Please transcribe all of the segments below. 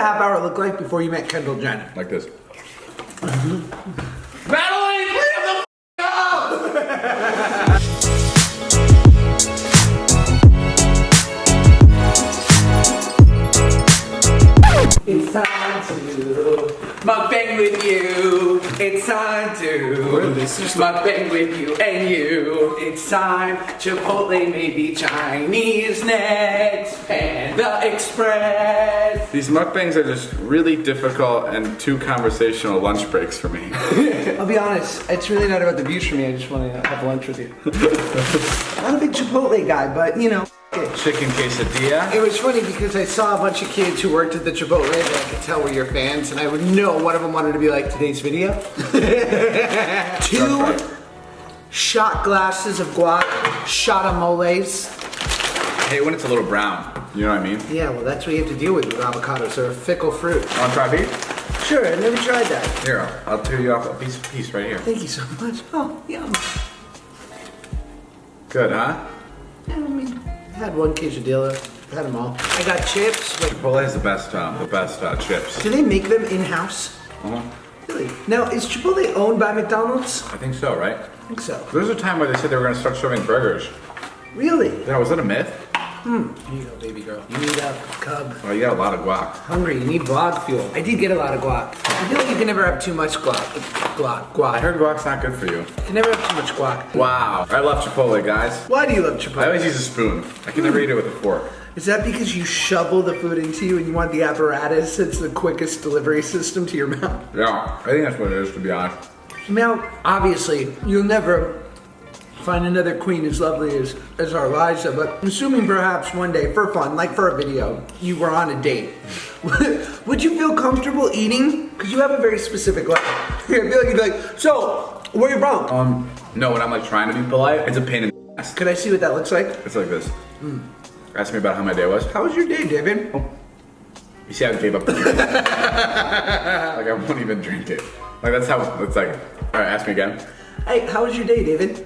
half hour look like before you met Kendall Jenner? Like this. Madeline, leave the out! It's time to mukbang with you. It's time to mukbang with you and you. It's time. Chipotle, maybe Chinese next. Panda Express. These mukbangs are just really difficult and too conversational lunch breaks for me. I'll be honest, it's really not about the views for me. I just want to have lunch with you. I'm not a big Chipotle guy, but you know. Chicken quesadilla. It was funny because I saw a bunch of kids who worked at the Chipotle that I could tell were your fans, and I would know one of them wanted to be like today's video. 2 shot glasses of guac, shot of moles. Hey, when it's a little brown, you know what I mean? Yeah, well that's what you have to deal with avocados. They're a fickle fruit. Want to try beef? Sure, I never tried that. Here, I'll tear you off a piece right here. Thank you so much. Oh, yum. Good, huh? Yeah, I mean, I had one quesadilla. I had them all. I got chips. Chipotle has the best chips. Do they make them in-house? Uh-huh. Really? Now, is Chipotle owned by McDonald's? I think so, right? I think so. There was a time where they said they were going to start serving burgers. Really? Yeah, was that a myth? Here you go, baby girl. You need a cub. Oh, you got a lot of guac. Hungry, you need vlog fuel. I did get a lot of guac. I feel like you can never have too much guac. I heard guac's not good for you. You can never have too much guac. Wow. I love Chipotle, guys. Why do you love Chipotle? I always use a spoon. I can never eat it with a fork. Is that because you shovel the food into you and you want the apparatus? It's the quickest delivery system to your mouth. Yeah, I think that's what it is, to be honest. Now, obviously, you'll never find another queen as lovely as our Liza, but assuming perhaps one day, for fun, like for a video, you were on a date, would you feel comfortable eating? Because you have a very specific life. I feel like you'd be like, so, where you from? No, when I'm like trying to be polite, it's a pain in the ass. Could I see what that looks like? It's like this. Ask me about how my day was. How was your day, David? Oh. You see, I gave up. Like I won't even drink it. Like that's how it's like. All right, ask me again. Hey, how was your day, David?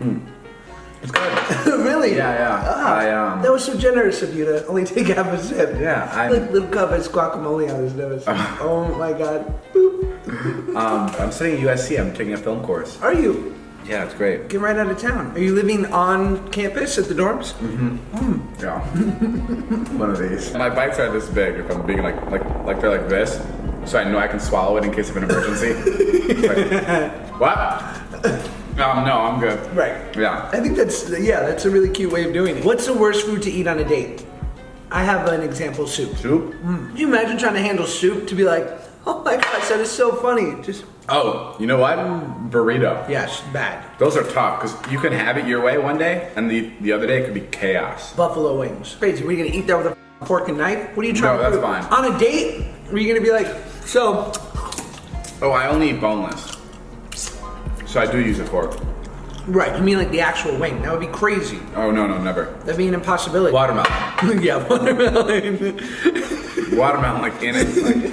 It's good. Really? Yeah. That was so generous of you to only take half a sip. Yeah, Like little cup of guacamole on his nose. Oh my god. Boop. I'm studying at USC. I'm taking a film course. Are you? Yeah, it's great. Get right out of town. Are you living on campus at the dorms? Yeah. One of these. My bites are this big. If I'm being like they're like this, so I know I can swallow it in case of an emergency. Like, what? No, I'm good. Right. Yeah. I think that's a really cute way of doing it. What's the worst food to eat on a date? I have an example: soup. Soup? Can you imagine trying to handle soup to be like, oh my gosh, that is so funny. Just Oh, you know what? Burrito. yes, bad. Those are tough because you can have it your way one day, and the other day it could be chaos. Buffalo wings. Crazy. What are you gonna eat that with a fork and knife? What are you trying to do? No, that's fine. On a date, are you gonna be like, so? Oh, I only eat boneless, so I do use a fork. Right. You mean like the actual wing? That would be crazy. Oh no, never. That'd be an impossibility. Watermelon. Yeah, watermelon. Watermelon, like in it, like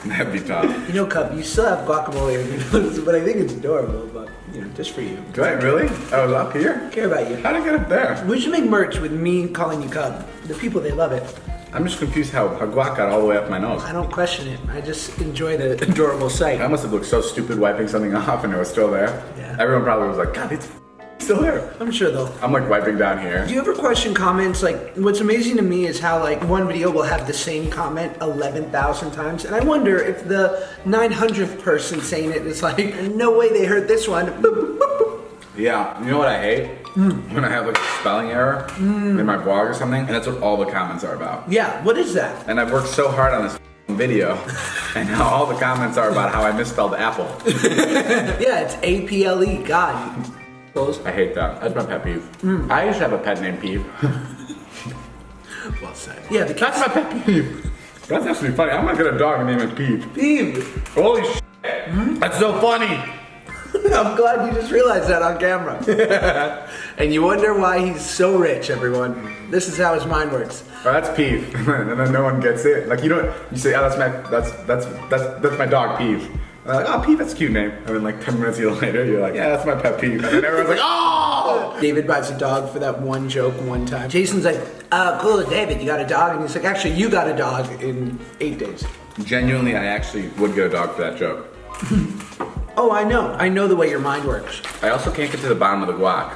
that'd be tough. You know, Cub, you still have guacamole in your nose, but I think it's adorable. But you know, just for you. Do I really? I was up here. I care about you. How did I get up there? We should make merch with me calling you Cub. The people, they love it. I'm just confused how guac got all the way up my nose. I don't question it. I just enjoy the adorable sight. I must have looked so stupid wiping something off and it was still there. Yeah. Everyone probably was like, God, it's still there. I'm sure they'll. I'm like wiping down here. Do you ever question comments? Like, what's amazing to me is how like one video will have the same comment 11,000 times, and I wonder if the 900th person saying it is like, no way they heard this one. Boop, boop, boop. Yeah, you know what I hate? When I have like a spelling error in my blog or something, and that's what all the comments are about. Yeah, what is that? And I've worked so hard on this video, and now all the comments are about how I misspelled apple. Yeah, it's APLE. God. I hate that. That's my pet peeve. I used to have a pet named Peeve. Well said. Yeah, the That's my pet peeve. That's actually funny. I'm gonna get a dog and name it Peeve. Peeve. Holy shit. That's so funny. I'm glad you just realized that on camera. And you wonder why he's so rich, everyone. This is how his mind works. Oh, that's Peeve. And then no one gets it. Like you say, oh, that's my dog Peeve. And they're like, oh, Peeve, that's a cute name. And then like 10 minutes later, you're like, yeah, that's my pet peeve. And then everyone's like, oh! David buys a dog for that one joke one time. Jason's like, cool, David, you got a dog? And he's like, actually, you got a dog in 8 days. Genuinely, I actually would get a dog for that joke. Oh, I know. I know the way your mind works. I also can't get to the bottom of the guac.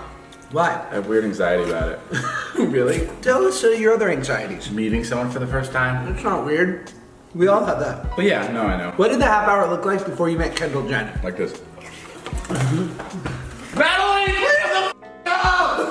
Why? I have weird anxiety about it. Really? Tell us your other anxieties. Meeting someone for the first time. That's not weird. We all have that. But yeah, no, I know. What did the half hour look like before you met Kendall Jenner? Like this. Madeline, clear the up!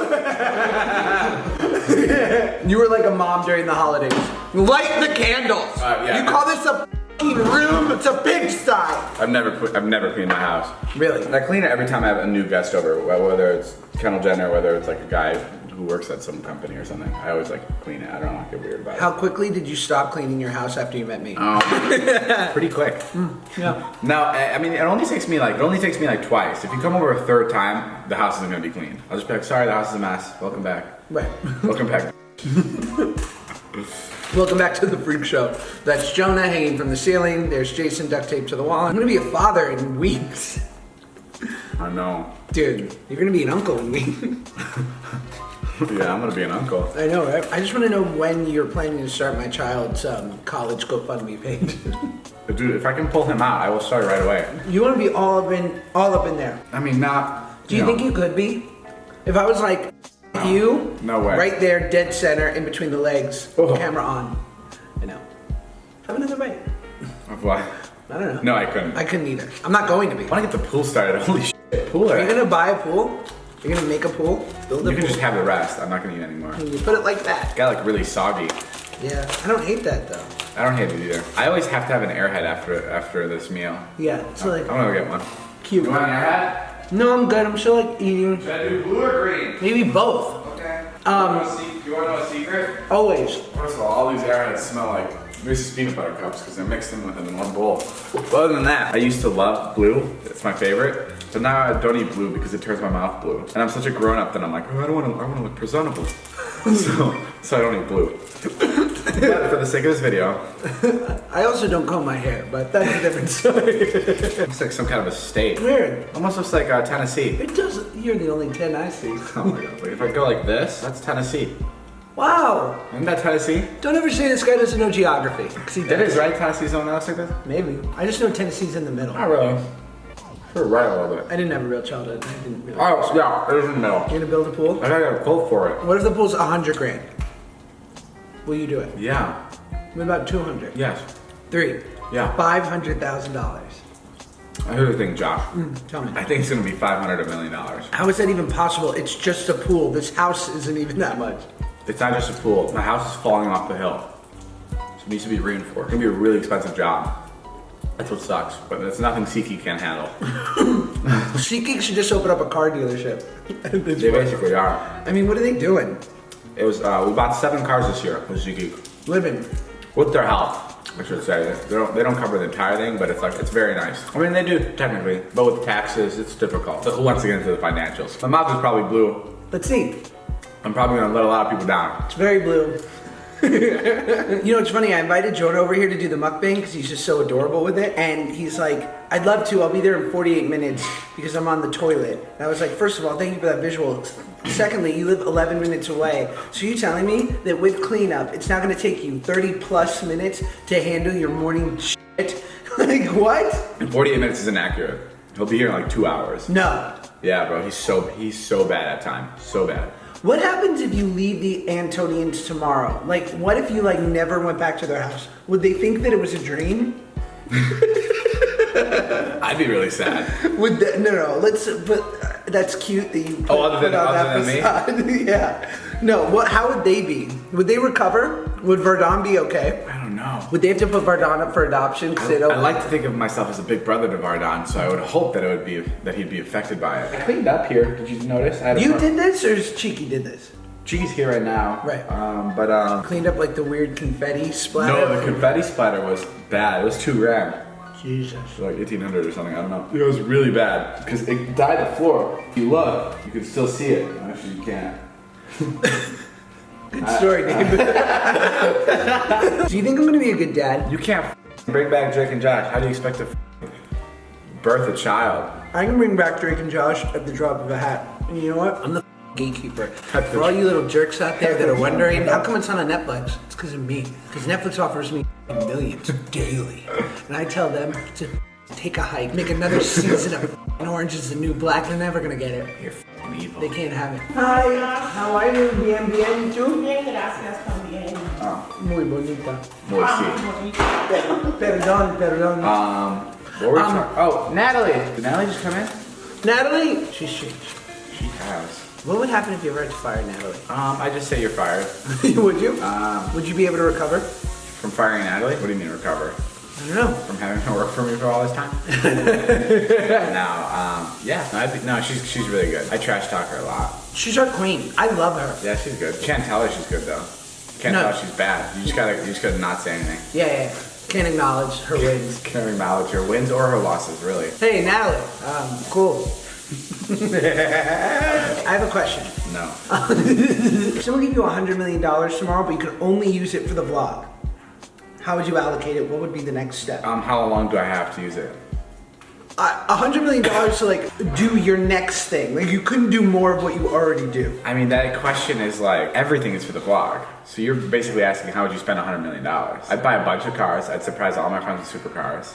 You were like a mom during the holidays. Light the candles. Yeah. You call this a room? It's a pigsty. I've never cleaned my house. Really? I clean it every time I have a new guest over, whether it's Kendall Jenner, whether it's like a guy who works at some company or something. I always like clean it. I don't want to get weird about it. How quickly did you stop cleaning your house after you met me? Pretty quick. Yeah. No, I mean it only takes me like twice. If you come over a third time, the house isn't gonna be clean. I'll just be like, sorry, the house is a mess. Welcome back. Right. Welcome back. Welcome back to the Freak Show. That's Jonah hanging from the ceiling. There's Jason duct taped to the wall. I'm gonna be a father in weeks. I know. Dude, you're gonna be an uncle in weeks. Yeah, I'm gonna be an uncle. I know, right? I just want to know when you're planning to start my child's college GoFundMe page. Dude, if I can pull him out, I will start right away. You want to be all up in there. I mean, not. Do you think you could be? If I was like you, no way. Right there, dead center, in between the legs, Oh. camera on. I know. Have another bite. Of what? I don't know. No, I couldn't. I couldn't either. I'm not going to be. I wanna get the pool started. Holy shit, pool. Are you gonna buy a pool? You're gonna make a pool? Build a You can pool? just have the rest. I'm not gonna eat anymore. And you put it like that. Got like really soggy. Yeah, I don't hate that though. I don't hate it either. I always have to have an airhead after this meal. Yeah, it's like I'm gonna go get one. cute. You want an airhead? No, I'm good. I'm still like eating. Should I do blue or green? Maybe both. Okay. Um, you wanna know a secret? Always. First of all these airheads smell like Reese's peanut butter cups because I mixed them with them in one bowl. But other than that, I used to love blue. It's my favorite. But now I don't eat blue because it turns my mouth blue. And I'm such a grown up that I'm like, oh, I want to look presentable. so I don't eat blue. But for the sake of this video, I also don't comb my hair, but that's a different story. it looks like some kind of a state. Weird. Almost looks like Tennessee. It does. You're the only 10 I see. Oh my god. Like if I go like this, that's Tennessee. Wow. Isn't that Tennessee? Don't ever say this guy doesn't know geography. 'Cause he It does. is, right? Tennessee's the one that looks like this? Maybe. I just know Tennessee's in the middle. Not really. We're right a little bit. I didn't have a real childhood. I didn't really. Oh, yeah, it is in the middle. You're gonna build a pool? I gotta get a quote for it. What if the pool's 100 grand? Will you do it? Yeah. What about 200? Yes. 3. Yeah. $500,000. Here's the thing, Josh. Tell me. I think it's gonna be $500 to $1 million. How is that even possible? It's just a pool. This house isn't even that much. It's not just a pool. My house is falling off the hill. So it needs to be reinforced. It's gonna be a really expensive job. That's what sucks, but it's nothing SeatGeek can't handle. SeatGeek should just open up a car dealership. They basically are. I mean, what are they doing? It was, we bought 7 cars this year with SeatGeek. Living. With their help, I should say. They don't cover the entire thing, but it's very nice. I mean, they do technically, but with taxes, it's difficult. So who wants to get into the financials? My mouth is probably blue. Let's see. I'm probably gonna let a lot of people down. It's very blue. You know, it's funny, I invited Jonah over here to do the mukbang because he's just so adorable with it. And he's like, I'd love to, I'll be there in 48 minutes because I'm on the toilet. And I was like, first of all, thank you for that visual. Secondly, you live 11 minutes away. So you're telling me that with cleanup, it's not gonna take you 30 plus minutes to handle your morning shit? Like, what? And 48 minutes is inaccurate. He'll be here in like 2 hours. No. Yeah, bro, he's so bad at time. So bad. What happens if you leave the Antonians tomorrow? Like, what if you like never went back to their house? Would they think that it was a dream? I'd be really sad. Would that, no, let's, but that's cute that you put, other than me? me? Yeah. No, how would they be? Would they recover? Would Verdon be okay? I don't know. Would they have to put Verdon up for adoption? I like to think of myself as a big brother to Vardon, so I would hope that he'd be affected by it. I cleaned up here. Did you notice? You did this, or Cheeky did this? Cheeky's here right now. Right. But Cleaned up like the weird confetti splatter? no, the confetti splatter was bad. It was 2 grand. Jesus. So like 1800 or something. I don't know. It was really bad because it dyed the floor. If you look, you can still see it. Actually, you can't. Good story, David. Do you think I'm gonna be a good dad? You can't bring back Drake and Josh. How do you expect to birth a child? I can bring back Drake and Josh at the drop of a hat. And you know what? I'm the gatekeeper. For all you little jerks out there that are wondering, how come it's not on Netflix? It's because of me. Because Netflix offers me millions daily. And I tell them to take a hike, make another season of Orange is the New Black. They're never going to get it. You're f***ing evil. They can't have it. Hi, how are you? Bien, bien, ¿tú? Bien, gracias también. Muy bonita. We'll see. Perdón. What were we talking? Oh, Natalie. Did Natalie just come in? Natalie? She's changed. She has. What would happen if you ever had to fire Natalie? I just say you're fired. Would you? Would you be able to recover? From firing Natalie? What do you mean recover? I don't know. From having her work for me for all this time? No, she's really good. I trash talk her a lot. She's our queen. I love her. Yeah, she's good. Can't tell her she's good though. Can't tell she's bad. You just gotta not say anything. Yeah. Can't acknowledge her wins. Can't acknowledge her wins or her losses, really. Hey, Natalie. Cool. I have a question. No. Someone give you $100 million tomorrow, but you can only use it for the vlog. How would you allocate it? What would be the next step? How long do I have to use it? $100 million to like do your next thing. Like you couldn't do more of what you already do. I mean, that question is like, everything is for the vlog. So you're basically asking, how would you spend $100 million? I'd buy a bunch of cars. I'd surprise all my friends with supercars.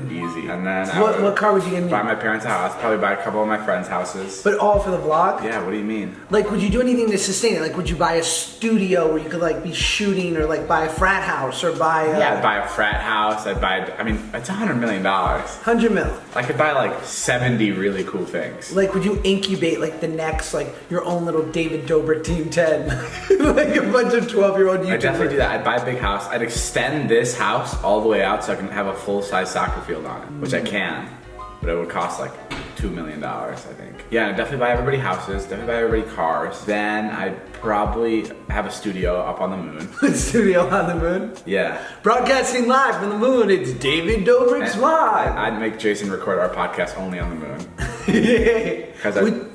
Easy. And then what car would you get? Buy my parents a house. Probably buy a couple of my friends' houses. But all for the vlog? Yeah, what do you mean? Like, would you do anything to sustain it? Like, would you buy a studio where you could like be shooting, or like buy a frat house, or buy Yeah, I'd buy a frat house. I mean, it's $100 million. 100 mil. I could buy like 70 really cool things. Like, would you incubate like the next, like your own little David Dobrik Team 10? Like a bunch of 12-year-old YouTubers. I'd definitely do that. I'd buy a big house. I'd extend this house all the way out so I can have a full-size soccer field on it, which I can, but it would cost like $2 million, I think. Yeah, I'd definitely buy everybody houses, definitely buy everybody cars. Then I'd probably have a studio up on the moon. Studio on the moon? Yeah. Broadcasting live from the moon, it's David Dobrik's Live. I'd make Jason record our podcast only on the moon.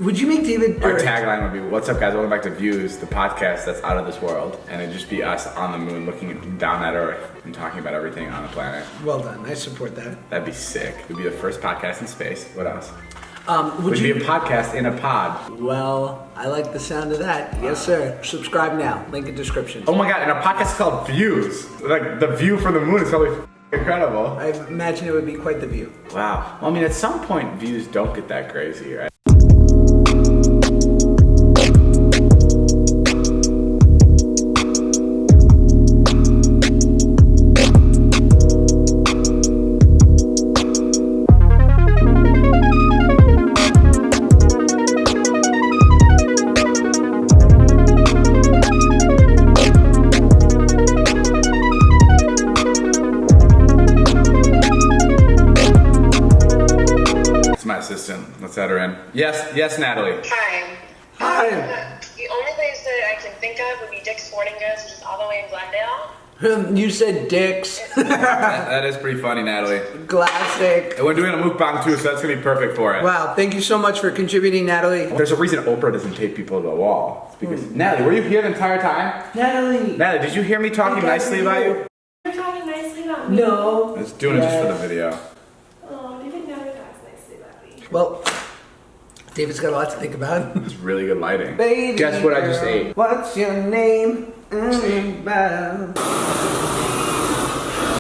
Would you make David... Our tagline would be, what's up guys, welcome back to Views, the podcast that's out of this world. And it'd just be us on the moon looking down at Earth and talking about everything on the planet. Well done, I support that. That'd be sick. We'd be the first podcast in space. What else? Would We'd you be a podcast in a pod. Well, I like the sound of that. Yes, sir. Subscribe now. Link in description. Oh my god, and our podcast is called Views. Like, the view from the moon is probably incredible. I imagine it would be quite the view. Wow. Well, I mean, at some point, views don't get that crazy, right? Let's let her in. Yes, Natalie. Hi. The only place that I can think of would be Dick's Sporting Goods, which is all the way in Glendale. You said dicks. that is pretty funny, Natalie. Classic. And we're doing a mukbang too, so that's gonna be perfect for it. Wow, thank you so much for contributing, Natalie. There's a reason Oprah doesn't tape people to the wall. It's because Natalie, were you here the entire time? Natalie, did you hear me talking nicely about you? You're talking nicely about me. No. I was doing it just for the video. Oh, David never talks nicely about me. Well, David's got a lot to think about. It's really good lighting. Baby Guess what I girl, just ate? What's your name?